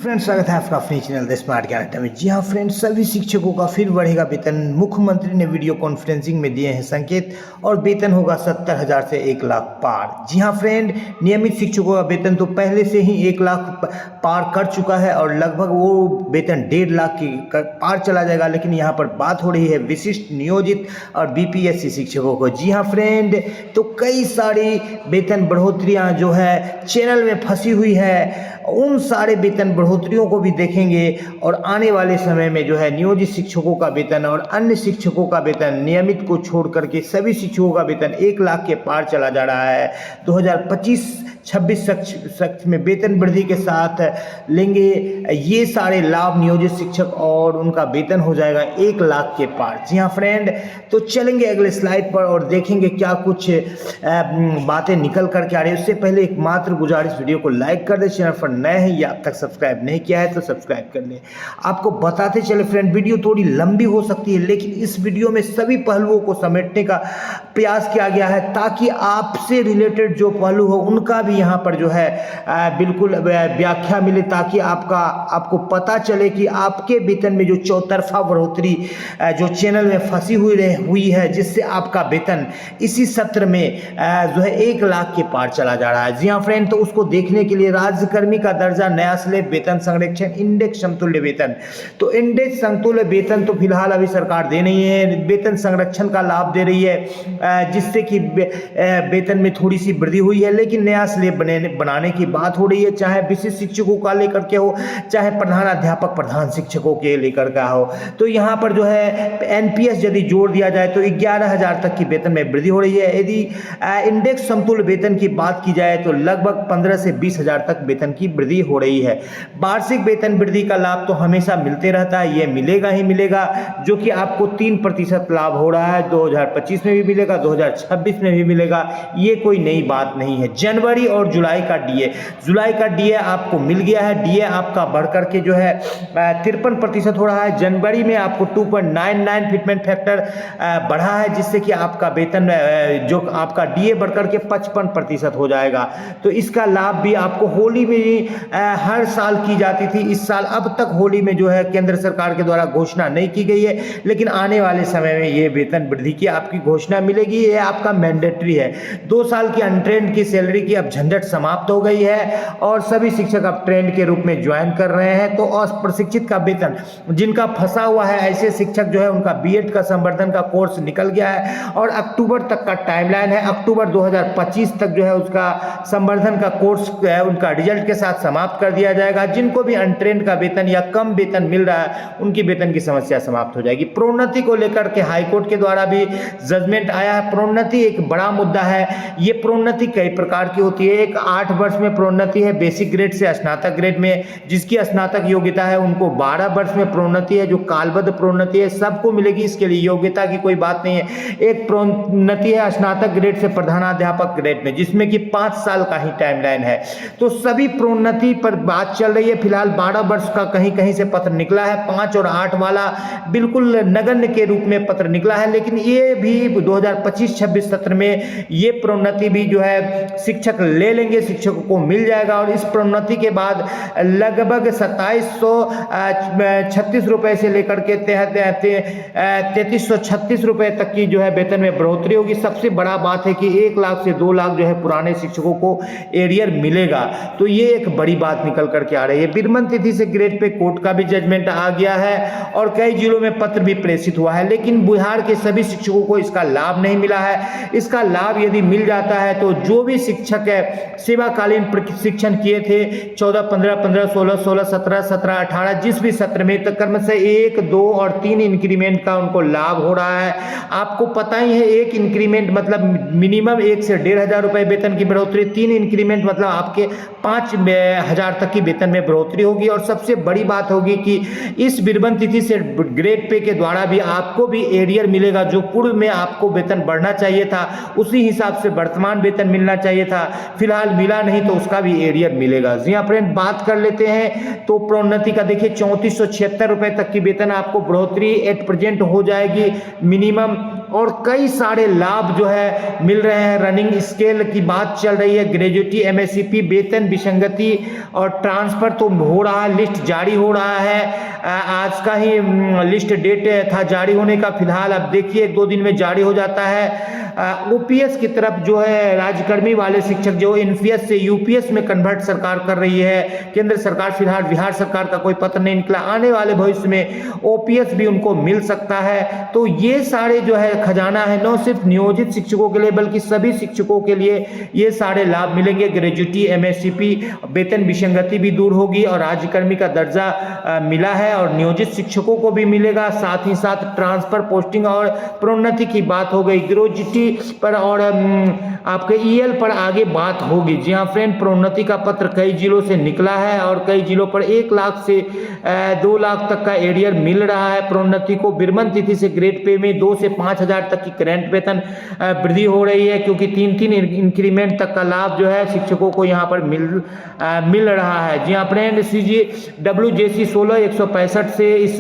Friends, स्वागत है आपका अपने चैनल द स्मार्ट ज्ञान अड्डा में। जी हाँ फ्रेंड्स, सभी शिक्षकों का फिर बढ़ेगा वेतन। मुख्यमंत्री ने वीडियो कॉन्फ्रेंसिंग में दिए हैं संकेत और वेतन होगा 70,000 से 1 लाख पार। जी हाँ फ्रेंड, नियमित शिक्षकों का वेतन तो पहले से ही 1 लाख पार कर चुका है और लगभग वो वेतन 1.5 लाख की पार चला जाएगा। लेकिन यहाँ पर बात हो रही है विशिष्ट, नियोजित और बीपीएससी शिक्षकों को। जी हाँ फ्रेंड, तो कई सारी वेतन बढ़ोतरियाँ जो है चैनल में फंसी हुई है, उन सारे वेतन बढ़ोतरियों को भी देखेंगे और आने वाले समय में जो है नियोजित शिक्षकों का वेतन और अन्य शिक्षकों का वेतन, नियमित को छोड़ करके सभी शिक्षकों का वेतन 1 लाख के पार चला जा रहा है। 2025-26 में वेतन वृद्धि के साथ लेंगे ये सारे लाभ नियोजित शिक्षक और उनका वेतन हो जाएगा 1 लाख के पार। जी हाँ फ्रेंड, तो चलेंगे अगले स्लाइड पर और देखेंगे क्या कुछ बातें निकल करके आ रही है। उससे पहले एक मात्र गुजारिश, वीडियो को लाइक कर दे, चैनल पर नए हैं या अब तक सब्सक्राइब नहीं किया है तो सब्सक्राइब कर लें। आपको बताते चले फ्रेंड, वीडियो थोड़ी लंबी हो सकती है लेकिन इस वीडियो में सभी पहलुओं को समेटने का प्रयास किया गया है ताकि आपसे रिलेटेड जो पहलू हो उनका भी यहाँ पर जो है बिल्कुल व्याख्या मिले, ताकि आपको पता चले कि आपके वेतन में जो चौतरफा बढ़ोतरी जो चैनल में फंसी हुई है, जिससे आपका वेतन इसी सत्र में जो है 1 लाख के पार चला जा रहा है। जी हाँ फ्रेंड, तो उसको देखने के लिए राज्यकर्मी का दर्जा, नया स्लैब वेतन संरक्षण, इंडेक्स समतुल्य वेतन। तो इंडेक्स समतुल्य वेतन तो फिलहाल अभी सरकार दे नहीं है, वेतन संरक्षण का लाभ दे रही है जिससे कि वेतन में थोड़ी सी वृद्धि हुई है। लेकिन नया स्लैब बनाने की बात हो रही है, चाहे विशिष्ट शिक्षकों का लेकर के हो, चाहे प्रधानाध्यापक प्रधान शिक्षकों के लेकर का हो। तो यहाँ पर जो है एनपीएस यदि जोड़ दिया जाए तो 11,000 तक की वेतन में वृद्धि हो रही है। यदि इंडेक्स समतुल्य वेतन की बात की जाए तो लगभग 15 से 20,000 तक वेतन की वृद्धि हो रही है। वार्षिक वेतन वृद्धि का लाभ तो हमेशा मिलते रहता है, ये मिलेगा ही मिलेगा, जो कि आपको 3% लाभ हो रहा है। 2025 में भी मिलेगा, 2026 में भी मिलेगा, ये कोई नई बात नहीं है। जनवरी और जुलाई का डीए आपको मिल गया है। डीए आपका बढ़ करके जो है 53% हो रहा है। जनवरी में आपको 2.99 फिटमेंट फैक्टर बढ़ा है, जिससे कि आपका वेतन जो आपका डीए बढ़कर के 55% हो जाएगा। तो इसका लाभ भी आपको होली में हर साल की जाती थी, इस साल अब तक होली में जो है केंद्र सरकार के द्वारा घोषणा नहीं की गई है, लेकिन आने वाले समय में ये वेतन वृद्धि की आपकी घोषणा मिलेगी। ये आपका मैंडेटरी है। 2 साल की अनट्रेंड की सैलरी की अब झंझट समाप्त हो गई है और सभी शिक्षक अब ट्रेंड के रूप में ज्वाइन कर रहे हैं। तो प्रशिक्षित का वेतन जिनका फंसा हुआ है, ऐसे शिक्षक जो है उनका बीएड का संवर्धन का कोर्स निकल गया है और अक्टूबर तक का टाइमलाइन है। अक्टूबर 2025 तक जो है उसका संवर्धन का कोर्स उनका रिजल्ट के साथ समाप्त कर दिया जाएगा। जिनको भी अनट्रेंड का वेतन या कम वेतन मिल रहा है उनकी वेतन की समस्या समाप्त हो जाएगी। प्रोन्नति को लेकर के हाईकोर्ट के द्वारा भी जजमेंट आया है। प्रोन्नति एक बड़ा मुद्दा है। ये प्रोन्नति कई प्रकार की होती है। एक 8 वर्ष में प्रोन्नति है, बेसिक ग्रेड से स्नातक ग्रेड में। जिसकी स्नातक योग्यता है उनको 12 वर्ष में प्रोन्नति है। जो कालबद्ध प्रोन्नति है सबको मिलेगी, इसके लिए योग्यता की कोई बात नहीं है। एक प्रोन्नति है स्नातक ग्रेड से प्रधानाध्यापक ग्रेड में, जिसमें कि 5 साल का ही टाइमलाइन है। तो सभी प्रोन्नति पर बात चल रही है। फिलहाल 12 वर्ष का कहीं से पत्र निकला है, 5 और 8 वाला बिल्कुल नगण्य के रूप में पत्र निकला है। लेकिन ये भी 2025-26 सत्र में ये प्रोन्नति भी जो है शिक्षक ले लेंगे, शिक्षकों को मिल जाएगा। और इस प्रोन्नति के बाद लगभग 2736 रुपए से लेकर के 3336 रुपए तक की जो है वेतन में बढ़ोतरी होगी। सबसे बड़ा बात है कि 1 लाख से 2 लाख जो है पुराने शिक्षकों को एरियर मिलेगा। तो ये एक बड़ी बात निकल करके आ रही है। विरमण तिथि से ग्रेड पे कोर्ट का भी जजमेंट आ गया है और कई जिलों में पत्र भी प्रेषित हुआ है, लेकिन बिहार के सभी शिक्षकों को इसका लाभ नहीं मिला है। इसका लाभ यदि मिल जाता है तो जो भी शिक्षक है सेवाकालीन प्रशिक्षण किए थे 14, 15, 15, 16, 16, 17, 17, 18 जिस भी सत्र में, तो क्रम से 1, 2 और 3 इंक्रीमेंट का उनको लाभ हो रहा है। आपको पता ही है, एक इंक्रीमेंट मतलब मिनिमम 1 से 1,500 रुपए वेतन की बढ़ोतरी, 3 इंक्रीमेंट मतलब आपके 5,000 तक की वेतन में बढ़ोतरी होगी। और सबसे बड़ी बात होगी कि इस विरमण तिथि से ग्रेड पे के द्वारा भी आपको भी एरियर मिलेगा। जो पूर्व में आपको वेतन बढ़ना चाहिए था उसी हिसाब से वर्तमान वेतन मिलना चाहिए था, फिलहाल मिला नहीं तो उसका भी एरियर मिलेगा। जी हाँ फ्रेंड, बात कर लेते हैं तो प्रोन्नति का देखिए 3476 रुपए तक की वेतन आपको बढ़ोतरी एट प्रेजेंट हो जाएगी मिनिमम। और कई सारे लाभ जो है मिल रहे हैं। रनिंग स्केल की बात चल रही है, ग्रेजुएटी, एमएससीपी, वेतन विसंगति और ट्रांसफर तो हो रहा है, लिस्ट जारी हो रहा है। आज का ही लिस्ट डेट था जारी होने का, फिलहाल अब देखिए 1-2 दिन में जारी हो जाता है। ओपीएस की तरफ जो है राज्यकर्मी वाले शिक्षक जो एनपीएस से यूपीएस में कन्वर्ट सरकार कर रही है, केंद्र सरकार, फिलहाल बिहार सरकार का कोई पत्र नहीं निकला, आने वाले भविष्य में ओपीएस भी उनको मिल सकता है। तो ये सारे जो है खजाना है, न सिर्फ नियोजित शिक्षकों के लिए बल्कि सभी शिक्षकों के लिए ये सारे लाभ मिलेंगे। ग्रेजुएटी, एमएससीपी, वेतन विसंगति भी दूर होगी और राज्यकर्मी का दर्जा मिला है और नियोजित शिक्षकों को भी मिलेगा। साथ ही साथ ट्रांसफर, पोस्टिंग और प्रोन्नति की बात हो गई। ग्रेजुएटी पर और आपके ईएल पर आगे बात होगी। जी हाँ फ्रेंड, प्रोन्नति का पत्र कई जिलों से निकला है और कई जिलों पर 1 लाख से 2 लाख तक का एरियर मिल रहा है। प्रोन्नति को विरमण तिथि से ग्रेड पे में 2 से 5 हजार तक की करंट वेतन वृद्धि हो रही है, क्योंकि 3-3 इंक्रीमेंट तक का लाभ जो है शिक्षकों को यहाँ पर मिल रहा है। जी हाँ फ्रेंड, WJC 16/165 से इस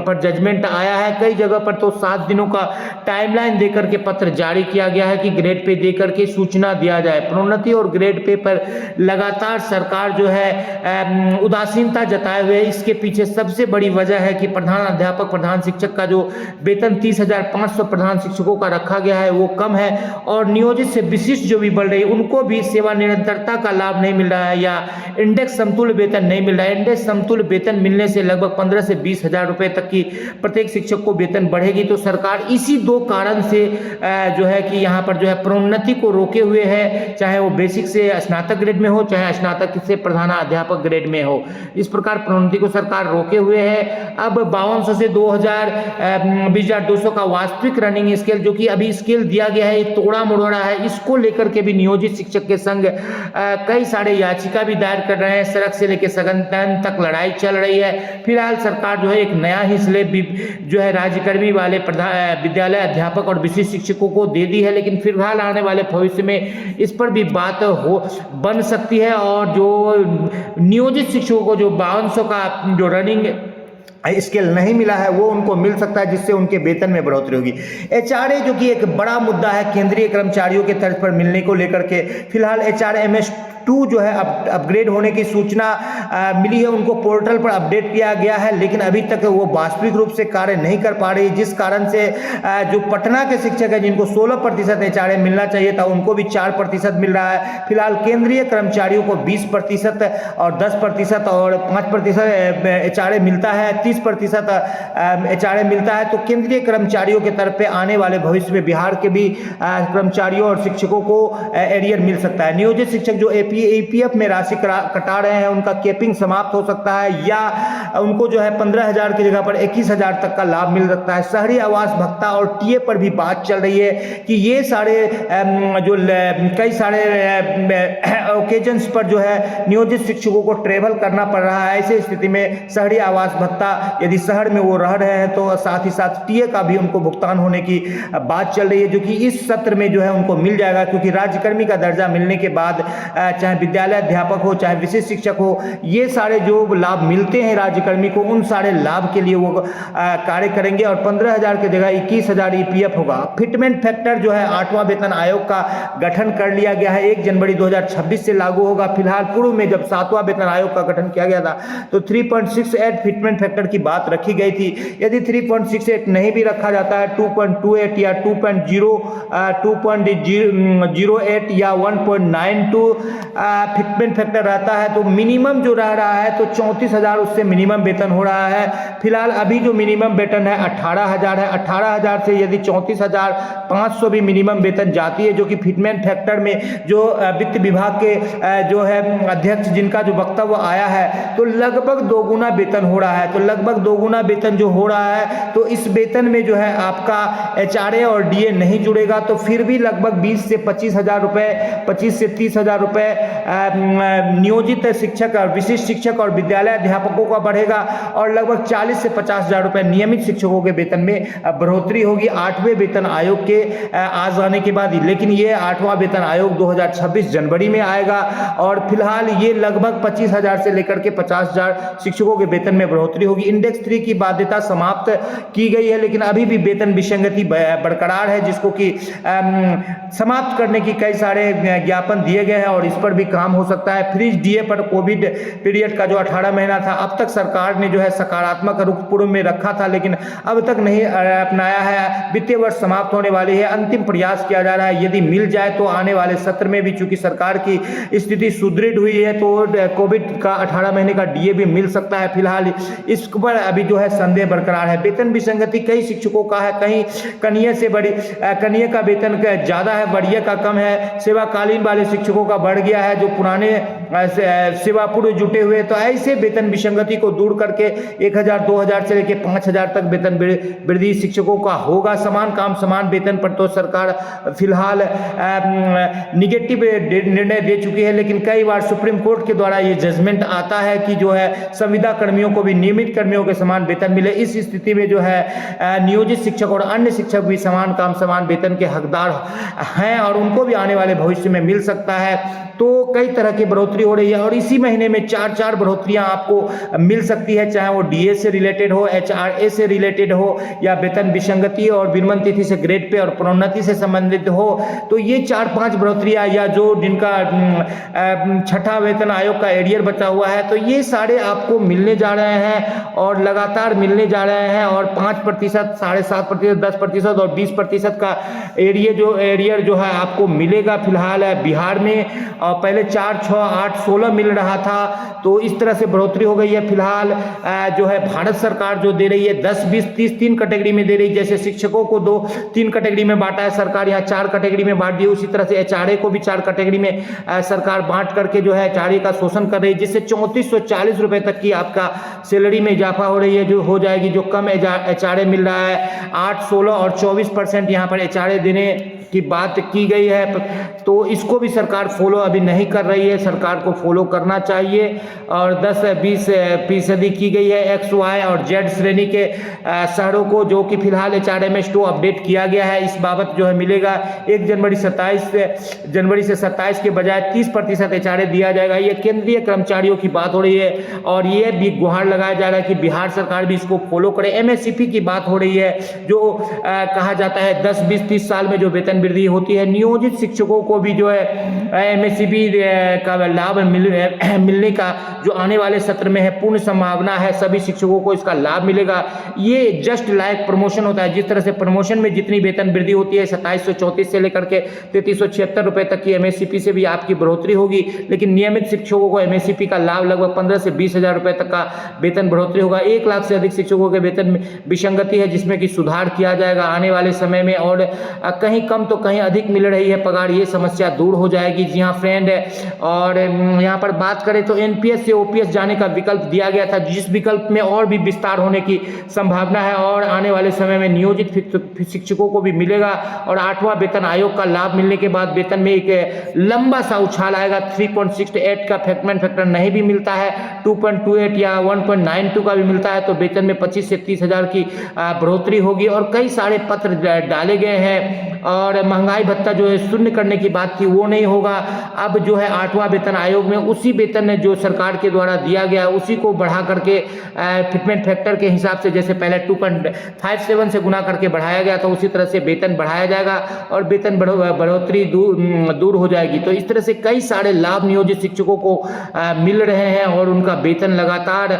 पर जजमेंट आया है। कई जगह पर तो 7 दिनों का टाइमलाइन देकर के पत्र जारी किया गया है कि ग्रेड पे देकर के सूचना दिया जाए। प्रोन्नति और ग्रेड पे पर लगातार सरकार जो है उदासीनता जताए हुए, इसके पीछे सबसे बड़ी वजह है कि प्रधान अध्यापक, प्रधान शिक्षक का जो वेतन 30,500 प्रधान शिक्षकों का रखा गया है वो कम है और नियोजित से विशिष्ट जो भी बढ़ रही है उनको भी सेवा निरंतरता का लाभ नहीं मिल रहा है या इंडेक्स समतुल्य वेतन नहीं मिल रहा है। इंडेक्स समतुल्य वेतन मिलने से लगभग 15 से 20 हजार रुपए तक की प्रत्येक शिक्षक को वेतन बढ़ेगी। तो सरकार इसी 2 कारण से जो है कि यहाँ पर जो है प्रोन्नति को रोके हुए है, चाहे वो बेसिक से स्नातक ग्रेड में हो, चाहे स्नातक से प्रधानाध्यापक ग्रेड में हो। इस प्रकार प्रोन्नति को सरकार रोके हुए है। अब 5200 से 20,200 का वास्तविक रनिंग स्केल जो कि अभी स्केल दिया गया है, तोड़ा मोड़ा है, इसको लेकर के भी नियोजित शिक्षक के संग कई सारे याचिका भी दायर कर रहे हैं। सड़क से लेकर सदन तक लड़ाई चल रही है। फिलहाल सरकार जो है एक नया ही स्लेब जो है राज्यकर्मी वाले विद्यालय अध्यापक और विशिष्ट शिक्षकों को दे दी है, लेकिन फिलहाल आने वाले भविष्य में इस पर भी बात बन सकती है और जो नियोजित शिक्षकों को जो 5200 का जो रनिंग स्केल नहीं मिला है वो उनको मिल सकता है, जिससे उनके वेतन में बढ़ोतरी होगी। एचआरए जो कि एक बड़ा मुद्दा है केंद्रीय कर्मचारियों के तर्ज पर मिलने को लेकर के, फिलहाल HRMS2 जो है अपग्रेड होने की सूचना मिली है, उनको पोर्टल पर अपडेट किया गया है, लेकिन अभी तक वो वास्तविक रूप से कार्य नहीं कर पा रही, जिस कारण से जो पटना के शिक्षक हैं जिनको 16% HRA मिलना चाहिए था उनको भी 4% मिल रहा है। फिलहाल केंद्रीय कर्मचारियों को 20% और 10% और 5% HRA मिलता है, 30% HRA मिलता है। तो केंद्रीय कर्मचारियों के तरफ पे आने वाले भविष्य में बिहार के भी कर्मचारियों और शिक्षकों को एरियर मिल सकता है। नियोजित शिक्षक जो APF में राशि कटा रहे हैं उनका कैपिंग समाप्त हो सकता है या उनको जो है 15,000 की जगह पर 21,000 तक का लाभ मिल सकता है। शहरी आवास भत्ता और टीए पर भी बात चल रही है कि ये सारे जो कई सारे ओकेजन्स पर जो है नियोजित शिक्षकों को ट्रेवल करना पड़ रहा है। ऐसे स्थिति में शहरी आवास भत्ता यदि शहर में वो रह रहे हैं तो साथ ही साथ टीए का भी उनको भुगतान होने की बात चल रही है, जो कि इस सत्र में जो है उनको मिल जाएगा, क्योंकि राज्यकर्मी का दर्जा मिलने के बाद चाहे विद्यालय अध्यापक हो चाहे विशिष्ट शिक्षक हो, ये सारे जो लाभ मिलते हैं राज्यकर्मी को उन सारे लाभ के लिए वो कार्य करेंगे और 15,000 की जगह 21,000 EPF होगा। फिटमेंट फैक्टर जो है 8वां वेतन आयोग का गठन कर लिया गया है, 1 जनवरी 2026 से लागू होगा। फिलहाल पूर्व में जब 7वां वेतन आयोग का गठन किया गया था तो 3.68 फिटमेंट फैक्टर की बात रखी गई थी। यदि 3.68 नहीं भी रखा जाता है, 2.28 या 2.08 या 1.92 फिटमेंट फैक्टर रहता है तो मिनिमम जो रह रहा है तो 34,000 उससे मिनिमम वेतन हो रहा है। फिलहाल अभी जो मिनिमम वेतन है 18,000 है। 18,000 से यदि 34,500 भी मिनिमम वेतन जाती है, जो कि फिटमेंट फैक्टर में जो वित्त विभाग के जो है अध्यक्ष जिनका जो वक्तव्य आया है तो लगभग 2 गुना वेतन हो रहा है। तो लगभग 2 गुना वेतन जो हो रहा है तो इस वेतन में जो है आपका HRA और DA नहीं जुड़ेगा, तो फिर भी लगभग 20 से 25,000 रुपए, 25 से 30,000 रुपए नियोजित शिक्षक और विशिष्ट शिक्षक और विद्यालय अध्यापकों का बढ़ेगा और लगभग 40 से 50 हजार रुपए नियमित शिक्षकों के वेतन में बढ़ोतरी होगी 8वें वेतन आयोग के आ जाने के बाद। लेकिन ये 8वां वेतन आयोग 2026 जनवरी में आएगा और फिलहाल ये लगभग 25,000 से लेकर के 50,000 शिक्षकों के वेतन में बढ़ोतरी होगी। इंडेक्स 3 की बाध्यता समाप्त की गई है, लेकिन अभी भी वेतन विसंगति बरकरार है, जिसको कि समाप्त करने की कई सारे ज्ञापन दिए गए हैं और इस पर भी काम हो सकता है। फ्रीज डीए पर कोविड पीरियड का जो 18 महीना था, अब तक सरकार ने जो है सकारात्मक रुख पूर्व में रखा था, लेकिन अब तक नहीं अपनाया है। वित्तीय वर्ष समाप्त होने वाली है, अंतिम प्रयास किया जा रहा है। यदि मिल जाए तो आने वाले सत्र में भी, चूंकि सरकार की स्थिति सुदृढ़ हुई है, तो कोविड का 18 महीने का डीए भी मिल सकता है। फिलहाल इस पर अभी जो है संदेह बरकरार है। वेतन विसंगति कई शिक्षकों का है, कहीं कनीय से बड़ी कनीय का वेतन ज्यादा है, वरीय का कम है, सेवाकालीन वाले शिक्षकों का बढ़ गया है, जो पुराने सेवा पूर्व जुटे हुए। तो ऐसे वेतन विसंगति को दूर करके 1,000 2,000 से लेकर 5,000 तक वेतन वृद्धि शिक्षकों का होगा। समान काम समान वेतन पर तो सरकार फिलहाल निगेटिव निर्णय दे चुकी है, लेकिन कई बार सुप्रीम कोर्ट के द्वारा ये जजमेंट आता है कि जो है संविदा कर्मियों को भी नियमित कर्मियों के समान वेतन मिले। इस स्थिति में जो है नियोजित शिक्षक और अन्य शिक्षक भी समान काम समान वेतन के हकदार हैं और उनको भी आने वाले भविष्य में मिल सकता है। तो कई तरह की बढ़ोतरी हो रही है और इसी महीने में 4 बढ़ोतरियां आपको मिल सकती है, चाहे वो डीए से रिलेटेड हो, एचआरए से रिलेटेड हो या वेतन विसंगति और विनिमय तिथि से ग्रेड पे और प्रोन्नति से संबंधित हो। तो ये 4-5 बढ़ोतरियां या जो जिनका छठा वेतन आयोग का एरियर बचा हुआ है, तो ये सारे आपको मिलने जा रहे हैं और लगातार मिलने जा रहे हैं और 5%, 7.5%, 10% और 20% का एरियर जो है आपको मिलेगा। फिलहाल बिहार में पहले 4, 6, 8, 16 मिल रहा था, तो इस तरह से बढ़ोतरी हो गई है। फिलहाल जो है भारत सरकार जो दे रही है 10, 20, 30 3 कैटेगरी में दे रही है। जैसे शिक्षकों को 3 कैटेगरी में बांटा है सरकार, यहाँ 4 कैटेगरी में बांट दी। उसी तरह से एचआरए को भी 4 कैटेगरी में सरकार बांट करके जो है एचआरए का शोषण कर रही है, जिससे 3440 रुपए तक की आपका सैलरी में इजाफा हो रही है, जो हो जाएगी। जो कम एचआरए मिल रहा है 8, 16 और 24% यहाँ पर एचआरए देने की बात की गई है, तो इसको भी सरकार फॉलो अभी नहीं कर रही है। सरकार को फॉलो करना चाहिए। और 10-20% की गई है एक्स, वाई और जेड श्रेणी के शहरों को, जो कि फिलहाल एचआरएमएस 2 अपडेट किया गया है। इस बाबत जो है मिलेगा 1 जनवरी से 27 के बजाय 30% एचआरए दिया जाएगा। ये केंद्रीय कर्मचारियों की बात हो रही है और ये भी गुहार लगाया जा रहा है कि बिहार सरकार भी इसको फॉलो करे। एमएससीपी की बात हो रही है, जो कहा जाता है 10, 20, 30 साल में जो वेतन वृद्धि होती है, नियोजित शिक्षकों को भी जो है एमएससीपी का लाभ मिलने का जो आने वाले सत्र में है पूर्ण संभावना है। सभी शिक्षकों को इसका लाभ मिलेगा। ये जस्ट लाइक प्रमोशन होता है। जिस तरह से प्रमोशन में जितनी वेतन वृद्धि होती है 2734 से लेकर के 3376 रुपए तक की एमएससीपी से भी आपकी बढ़ोतरी होगी, लेकिन नियमित शिक्षकों को एमएससीपी का लाभ लगभग 15 से 20 हजार रुपए तक का वेतन बढ़ोतरी होगा। 1 लाख से अधिक शिक्षकों के वेतन में विसंगति है, जिसमें कि सुधार किया जाएगा आने वाले समय में। और कहीं कम तो कहीं अधिक मिल रही है पगार, ये समस्या दूर हो जाएगी। जी हाँ फ्रेंड, और यहाँ पर बात करें तो एनपीएस से ओपीएस जाने का विकल्प दिया गया था, जिस विकल्प में और भी विस्तार होने की संभावना है और आने वाले समय में नियोजित शिक्षकों को भी मिलेगा। और 8वां वेतन आयोग का लाभ मिलने के बाद वेतन में एक लंबा सा उछाल आएगा। 3.68 का फैक्टमेंट फैक्टर नहीं भी मिलता है, 2.28 या 1.92 का भी मिलता है, तो वेतन में 25 से 30 हजार की बढ़ोतरी होगी। और कई सारे पत्र डाले गए हैं और महंगाई भत्ता जो है शून्य करने की बात थी वो नहीं होगा। अब जो है 8वां वेतन आयोग में उसी वेतन जो सरकार के द्वारा दिया गया उसी को बढ़ा करके फिटमेंट फैक्टर के हिसाब से, जैसे पहले 2.57 से गुना करके बढ़ाया गया था, उसी तरह से वेतन बढ़ाया जाएगा और वेतन बढ़ोतरी दूर हो जाएगी। तो इस तरह से कई सारे लाभ नियोजित शिक्षकों को मिल रहे हैं और उनका वेतन लगातार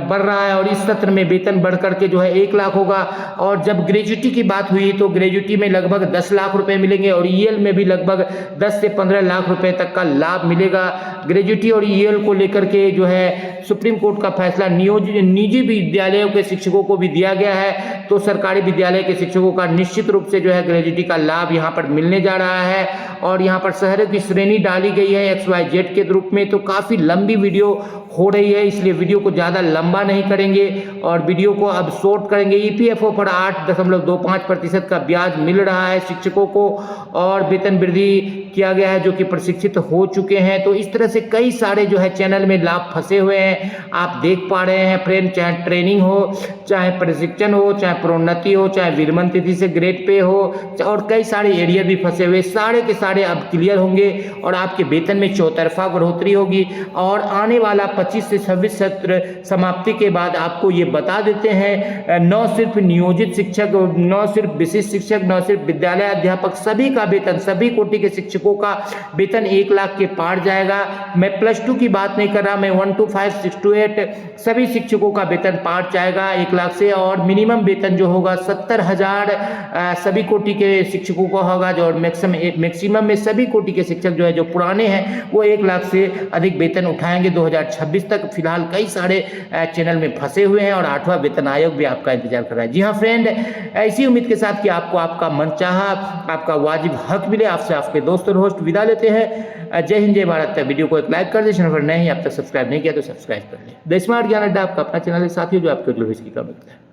बढ़ रहा है। और इस सत्र में वेतन बढ़ करके जो है 1 लाख होगा। और जब ग्रेजुटी की बात हुई तो ग्रेजुटी में लगभग 10 लाख रुपए मिलेंगे और ईएल में भी लगभग 10 से 15 लाख रुपए तक का लाभ मिलेगा। ग्रेजुटी और ईएल को लेकर के जो है सुप्रीम कोर्ट का फैसला निजी विद्यालयों के शिक्षकों को भी दिया गया है, तो सरकारी विद्यालय के शिक्षकों का निश्चित रूप से जो है ग्रेजुटी का लाभ यहाँ पर मिलने जा रहा है। और यहाँ पर शहरों की श्रेणी डाली गई है XYZ के रूप में। तो काफी लंबी वीडियो हो रही है, इसलिए वीडियो को ज़्यादा लंबा नहीं करेंगे और वीडियो को अब शॉर्ट करेंगे। ईपीएफओ पर 8.25% का ब्याज मिल रहा है शिक्षकों को और वेतन वृद्धि किया गया है जो कि प्रशिक्षित हो चुके हैं। तो इस तरह से कई सारे जो है चैनल में लाभ फंसे हुए हैं, आप देख पा रहे हैं फ्रेंड। चाहे ट्रेनिंग हो, चाहे प्रशिक्षण हो, चाहे प्रोन्नति हो, चाहे विरमण तिथि से ग्रेड पे हो, और कई सारे एरिया भी फंसे हुए, सारे के सारे अब क्लियर होंगे और आपके वेतन में चौतरफा बढ़ोतरी होगी। और आने वाला 25 से 26 सत्र समाप्ति के बाद आपको ये बता देते हैं, न सिर्फ नियोजित शिक्षक, न सिर्फ विशिष्ट शिक्षक, न सिर्फ विद्यालय अध्यापक, सभी का वेतन, सभी कोटि के शिक्षकों का वेतन 1 लाख के पार जाएगा। मैं +2 की बात नहीं कर रहा, मैं 1 to 5, 6 to 8 सभी शिक्षकों का वेतन पार जाएगा 1 लाख से। और मिनिमम वेतन जो होगा 70,000 सभी कोटि के शिक्षकों को होगा, जो मैक्सिमम में सभी कोटि के शिक्षक जो है जो पुराने हैं वो 1 लाख से अधिक वेतन उठाएंगे 2026 तक। फिलहाल कई सारे चैनल में फंसे हुए हैं और 8वां वेतन आयोग भी आपका इंतजार कर रहा है। जी हाँ फ्रेंड, ऐसी उम्मीद के साथ कि आपको आपका मनचाहा, आपका वाजिब हक मिले, आपसे आपके दोस्त और होस्ट विदा लेते हैं। जय हिंद, जय भारत। वीडियो को एक लाइक कर दे, चैनल पर नए हैं, अब तक सब्सक्राइब नहीं किया तो सब्सक्राइब कर ले। द स्मार्ट ज्ञान अड्डा आपका अपना चैनल है साथियों, जो आपके की कमेंट है।